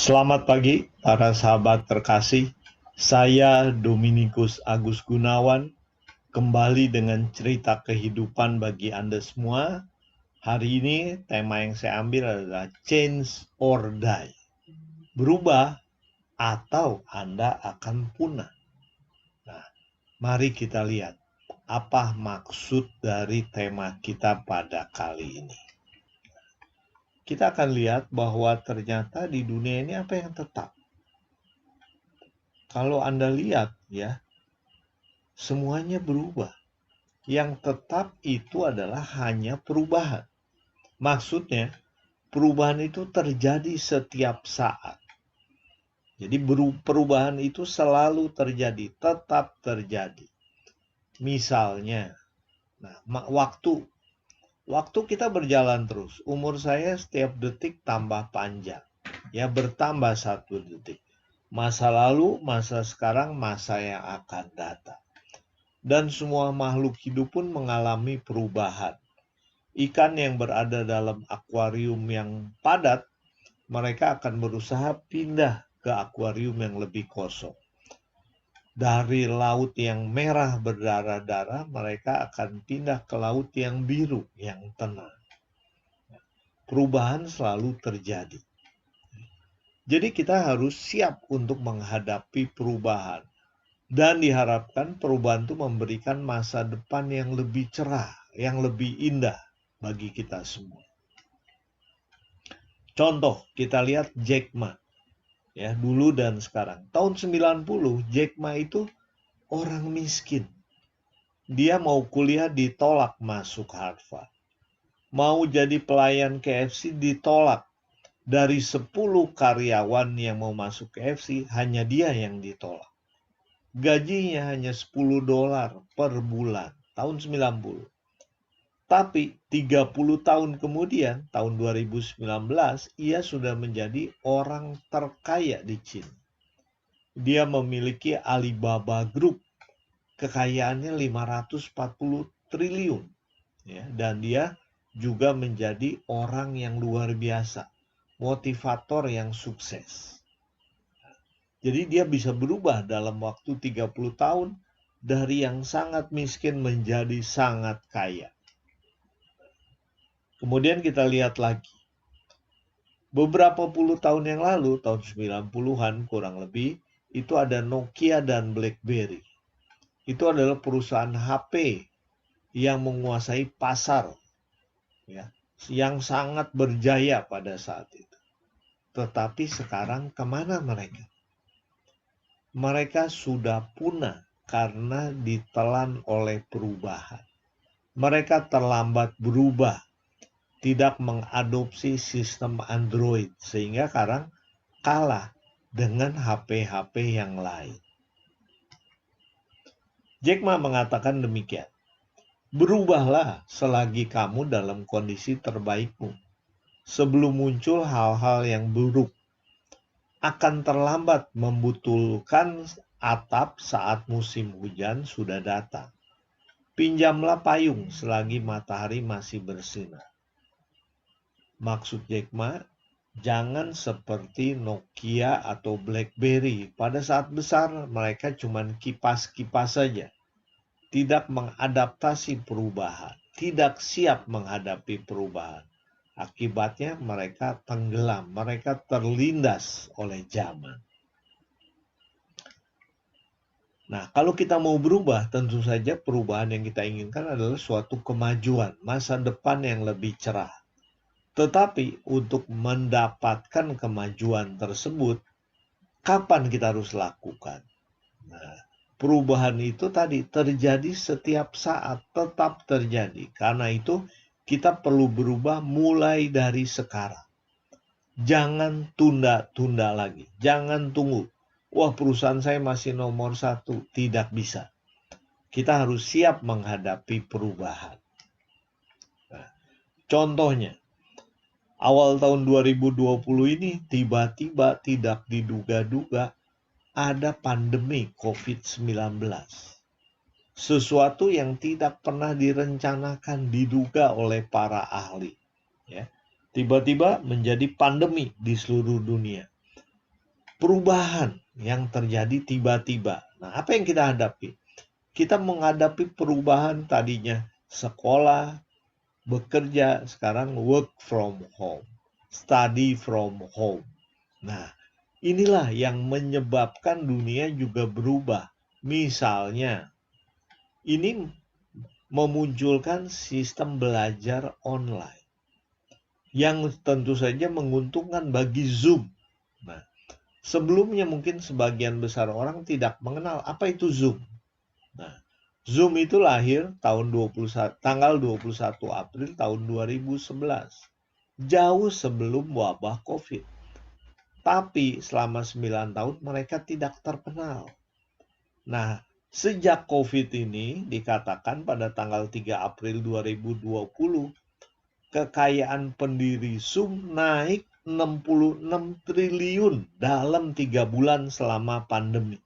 Selamat pagi, para sahabat terkasih. Saya Dominikus Agus Gunawan, kembali dengan cerita kehidupan bagi Anda semua. Hari ini tema yang saya ambil adalah Change or Die. Berubah atau Anda akan punah. Nah, mari kita lihat apa maksud dari tema kita pada kali ini. Kita akan lihat bahwa ternyata di dunia ini apa yang tetap. Kalau Anda lihat ya, semuanya berubah. Yang tetap itu adalah hanya perubahan. Maksudnya, perubahan itu terjadi setiap saat. Jadi perubahan itu selalu terjadi, tetap terjadi. Misalnya, waktu kita berjalan terus. Umur saya setiap detik tambah panjang. Ya, bertambah 1 detik. Masa lalu, masa sekarang, masa yang akan datang. Dan semua makhluk hidup pun mengalami perubahan. Ikan yang berada dalam akuarium yang padat, mereka akan berusaha pindah ke akuarium yang lebih kosong. Dari laut yang merah berdarah-darah, mereka akan pindah ke laut yang biru, yang tenang. Perubahan selalu terjadi. Jadi kita harus siap untuk menghadapi perubahan. Dan diharapkan perubahan itu memberikan masa depan yang lebih cerah, yang lebih indah bagi kita semua. Contoh, kita lihat Jack Ma. Ya, dulu dan sekarang. Tahun 90, Jack Ma itu orang miskin. Dia mau kuliah ditolak masuk Harvard. Mau jadi pelayan KFC ditolak. Dari 10 karyawan yang mau masuk KFC, hanya dia yang ditolak. Gajinya hanya $10 per bulan, tahun 90. Tapi 30 tahun kemudian, tahun 2019, ia sudah menjadi orang terkaya di China. Dia memiliki Alibaba Group, kekayaannya 540 triliun. Ya, dan dia juga menjadi orang yang luar biasa, motivator yang sukses. Jadi dia bisa berubah dalam waktu 30 tahun dari yang sangat miskin menjadi sangat kaya. Kemudian kita lihat lagi. Beberapa puluh tahun yang lalu, tahun 90-an kurang lebih, itu ada Nokia dan BlackBerry. Itu adalah perusahaan HP yang menguasai pasar, ya, yang sangat berjaya pada saat itu. Tetapi sekarang kemana mereka? Mereka sudah punah karena ditelan oleh perubahan. Mereka terlambat berubah, tidak mengadopsi sistem Android, sehingga sekarang kalah dengan HP-HP yang lain. Jack Ma mengatakan demikian. Berubahlah selagi kamu dalam kondisi terbaikmu. Sebelum muncul hal-hal yang buruk, akan terlambat membetulkan atap saat musim hujan sudah datang. Pinjamlah payung selagi matahari masih bersinar. Maksud Jack Ma, jangan seperti Nokia atau BlackBerry. Pada saat besar mereka cuma kipas-kipas saja. Tidak mengadaptasi perubahan, tidak siap menghadapi perubahan. Akibatnya mereka tenggelam, mereka terlindas oleh zaman. Nah, kalau kita mau berubah, tentu saja perubahan yang kita inginkan adalah suatu kemajuan, masa depan yang lebih cerah. Tetapi untuk mendapatkan kemajuan tersebut, kapan kita harus lakukan? Nah, perubahan itu tadi terjadi setiap saat, tetap terjadi. Karena itu kita perlu berubah mulai dari sekarang. Jangan tunda-tunda lagi. Jangan tunggu. Wah, perusahaan saya masih nomor 1. Tidak bisa. Kita harus siap menghadapi perubahan. Nah, contohnya, awal tahun 2020 ini tiba-tiba tidak diduga-duga ada pandemi COVID-19. Sesuatu yang tidak pernah direncanakan, diduga oleh para ahli. Ya. Tiba-tiba menjadi pandemi di seluruh dunia. perubahan yang terjadi tiba-tiba. Nah, apa yang kita hadapi? Kita menghadapi perubahan tadinya sekolah, bekerja, sekarang work from home, study from home. Nah, inilah yang menyebabkan dunia juga berubah. Misalnya, ini memunculkan sistem belajar online yang tentu saja menguntungkan bagi Zoom. Nah, sebelumnya mungkin sebagian besar orang tidak mengenal apa itu Zoom. Nah, Zoom itu lahir tanggal 21 April tahun 2011, jauh sebelum wabah COVID. Tapi selama 9 tahun mereka tidak terkenal. Nah, sejak COVID ini dikatakan pada tanggal 3 April 2020, kekayaan pendiri Zoom naik 66 triliun dalam 3 bulan selama pandemi.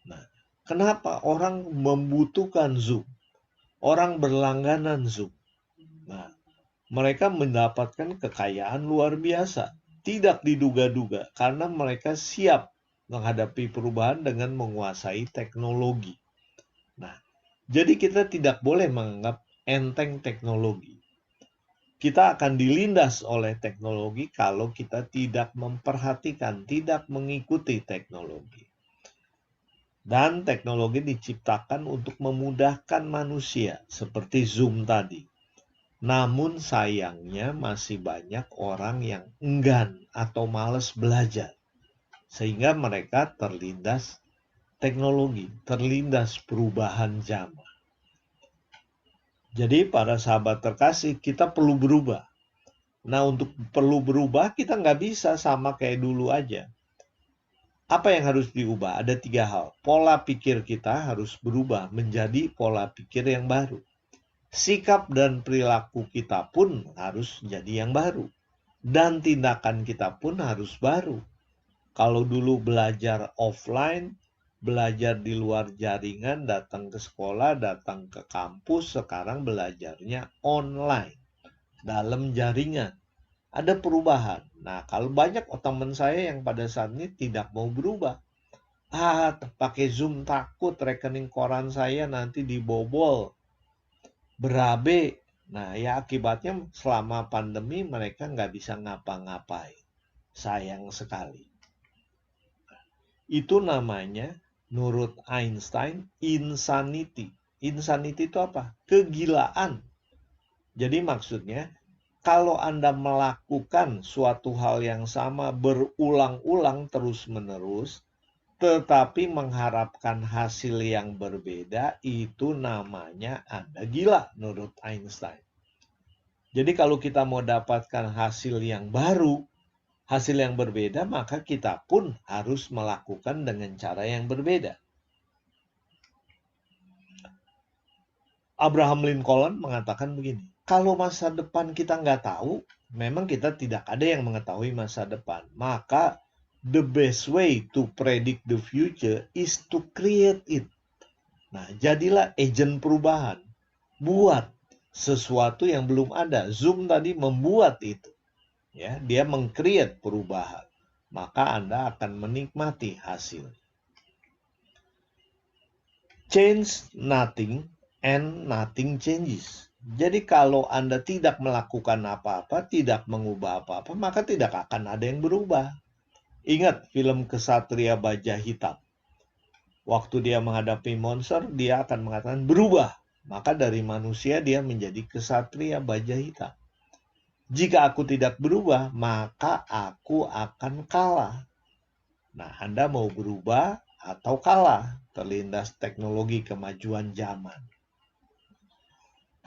Nah, kenapa orang membutuhkan Zoom? Orang berlangganan Zoom. Nah, mereka mendapatkan kekayaan luar biasa. Tidak diduga-duga karena mereka siap menghadapi perubahan dengan menguasai teknologi. Nah, jadi kita tidak boleh menganggap enteng teknologi. Kita akan dilindas oleh teknologi kalau kita tidak memperhatikan, tidak mengikuti teknologi. Dan teknologi diciptakan untuk memudahkan manusia, seperti Zoom tadi. Namun sayangnya masih banyak orang yang enggan atau malas belajar. Sehingga mereka terlindas teknologi, terlindas perubahan zaman. Jadi para sahabat terkasih, kita perlu berubah. Nah, untuk perlu berubah, kita nggak bisa sama kayak dulu aja. Apa yang harus diubah? Ada 3 hal. Pola pikir kita harus berubah menjadi pola pikir yang baru. Sikap dan perilaku kita pun harus jadi yang baru. Dan tindakan kita pun harus baru. Kalau dulu belajar offline, belajar di luar jaringan, datang ke sekolah, datang ke kampus, sekarang belajarnya online, dalam jaringan. Ada perubahan. Nah, kalau banyak teman saya yang pada saat ini tidak mau berubah. Pakai Zoom takut rekening koran saya nanti dibobol, berabe. Nah, ya akibatnya selama pandemi mereka nggak bisa ngapa-ngapain. Sayang sekali. Itu namanya, menurut Einstein, insanity. Insanity itu apa? Kegilaan. Jadi maksudnya, kalau Anda melakukan suatu hal yang sama berulang-ulang terus-menerus, tetapi mengharapkan hasil yang berbeda, itu namanya Anda gila, menurut Einstein. Jadi kalau kita mau dapatkan hasil yang baru, hasil yang berbeda, maka kita pun harus melakukan dengan cara yang berbeda. Abraham Lincoln mengatakan begini, kalau masa depan kita nggak tahu, memang kita tidak ada yang mengetahui masa depan. Maka the best way to predict the future is to create it. Nah, jadilah agen perubahan. Buat sesuatu yang belum ada. Zoom tadi membuat itu. Ya, dia meng-create perubahan. Maka Anda akan menikmati hasil. Change nothing and nothing changes. Jadi kalau Anda tidak melakukan apa-apa, tidak mengubah apa-apa, maka tidak akan ada yang berubah. Ingat film Kesatria Baja Hitam. Waktu dia menghadapi monster, dia akan mengatakan berubah. Maka dari manusia dia menjadi Kesatria Baja Hitam. Jika aku tidak berubah, maka aku akan kalah. Nah, Anda mau berubah atau kalah, terlindas teknologi kemajuan zaman.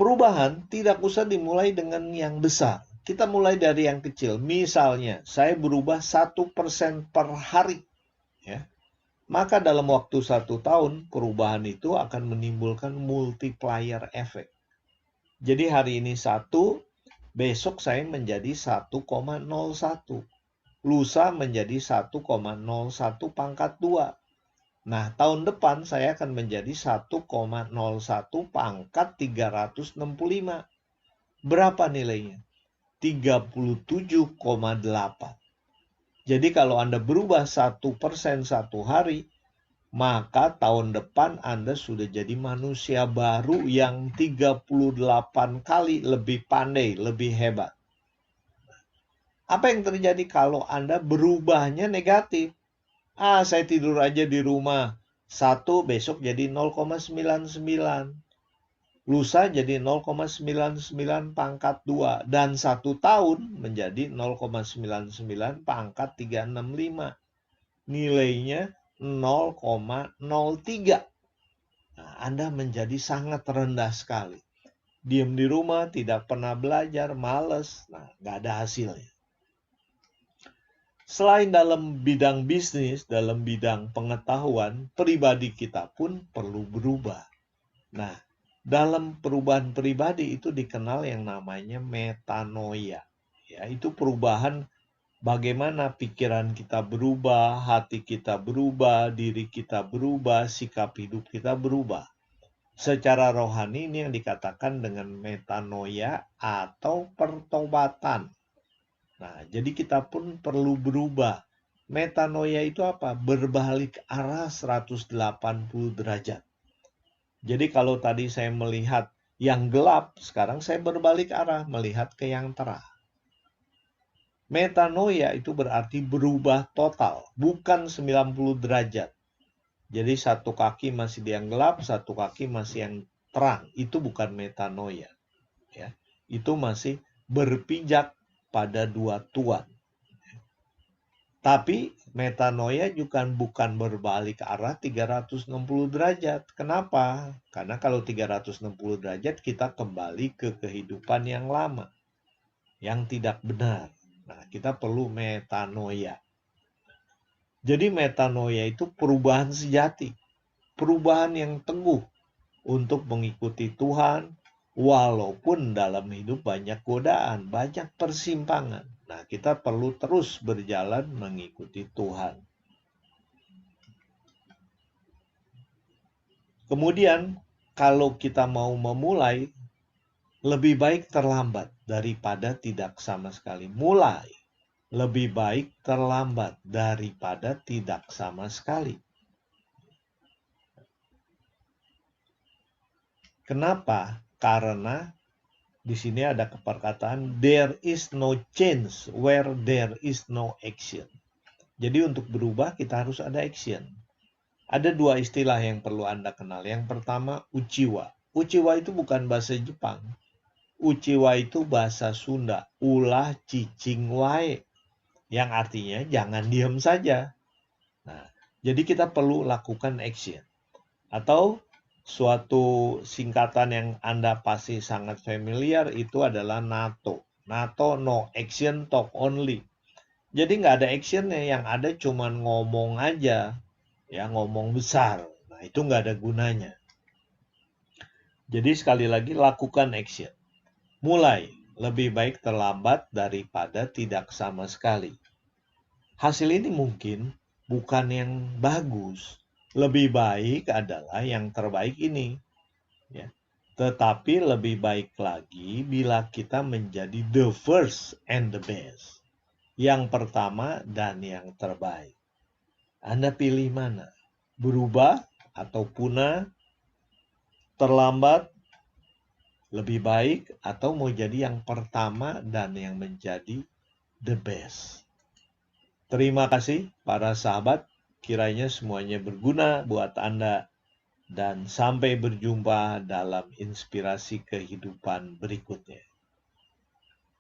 Perubahan tidak usah dimulai dengan yang besar. Kita mulai dari yang kecil. Misalnya, saya berubah 1% per hari. Ya. Maka dalam waktu 1 tahun, perubahan itu akan menimbulkan multiplier effect. Jadi hari ini 1, besok saya menjadi 1,01. Lusa menjadi 1,01 pangkat 2. Nah, tahun depan saya akan menjadi 1,01 pangkat 365. Berapa nilainya? 37,8. Jadi kalau Anda berubah 1% satu hari, maka tahun depan Anda sudah jadi manusia baru yang 38 kali lebih pandai, lebih hebat. Apa yang terjadi kalau Anda berubahnya negatif? Saya tidur aja di rumah. 1 besok jadi 0,99. Lusa jadi 0,99 pangkat 2. Dan 1 tahun menjadi 0,99 pangkat 365. Nilainya 0,03. Nah, Anda menjadi sangat rendah sekali. Diam di rumah, tidak pernah belajar, malas. Nah, nggak ada hasilnya. Selain dalam bidang bisnis, dalam bidang pengetahuan, pribadi kita pun perlu berubah. Nah, dalam perubahan pribadi itu dikenal yang namanya metanoia. Ya, itu perubahan bagaimana pikiran kita berubah, hati kita berubah, diri kita berubah, sikap hidup kita berubah. Secara rohani ini yang dikatakan dengan metanoia atau pertobatan. Nah, jadi kita pun perlu berubah. Metanoia itu apa? Berbalik arah 180 derajat. Jadi kalau tadi saya melihat yang gelap, sekarang saya berbalik arah, melihat ke yang terang. Metanoia itu berarti berubah total, bukan 90 derajat. Jadi satu kaki masih di yang gelap, satu kaki masih yang terang. Itu bukan metanoia. Ya. Itu masih berpijak pada dua tuan. Tapi metanoia juga bukan berbalik arah 360 derajat. Kenapa? Karena kalau 360 derajat kita kembali ke kehidupan yang lama, yang tidak benar. Nah, kita perlu metanoia. Jadi metanoia itu perubahan sejati, perubahan yang teguh untuk mengikuti Tuhan, walaupun dalam hidup banyak godaan, banyak persimpangan. Nah, kita perlu terus berjalan mengikuti Tuhan. Kemudian, kalau kita mau memulai, lebih baik terlambat daripada tidak sama sekali. Mulai, lebih baik terlambat daripada tidak sama sekali. Kenapa? Karena di sini ada perkataan there is no change where there is no action. Jadi untuk berubah kita harus ada action. Ada dua istilah yang perlu Anda kenal. Yang pertama uchiwa. Uchiwa itu bukan bahasa Jepang. Uchiwa itu bahasa Sunda. Ulah cicing wae. Yang artinya jangan diam saja. Nah, jadi kita perlu lakukan action. Atau suatu singkatan yang Anda pasti sangat familiar itu adalah NATO. NATO, no action, talk only. Jadi nggak ada actionnya, yang ada cuman ngomong aja, ya ngomong besar. Nah itu nggak ada gunanya. Jadi sekali lagi lakukan action. Mulai, lebih baik terlambat daripada tidak sama sekali. Hasil ini mungkin bukan yang bagus. Lebih baik adalah yang terbaik ini. Ya. Tetapi lebih baik lagi bila kita menjadi the first and the best. Yang pertama dan yang terbaik. Anda pilih mana? Berubah atau punah? Terlambat? Lebih baik? Atau mau jadi yang pertama dan yang menjadi the best? Terima kasih para sahabat. Kiranya semuanya berguna buat Anda. Dan sampai berjumpa dalam inspirasi kehidupan berikutnya.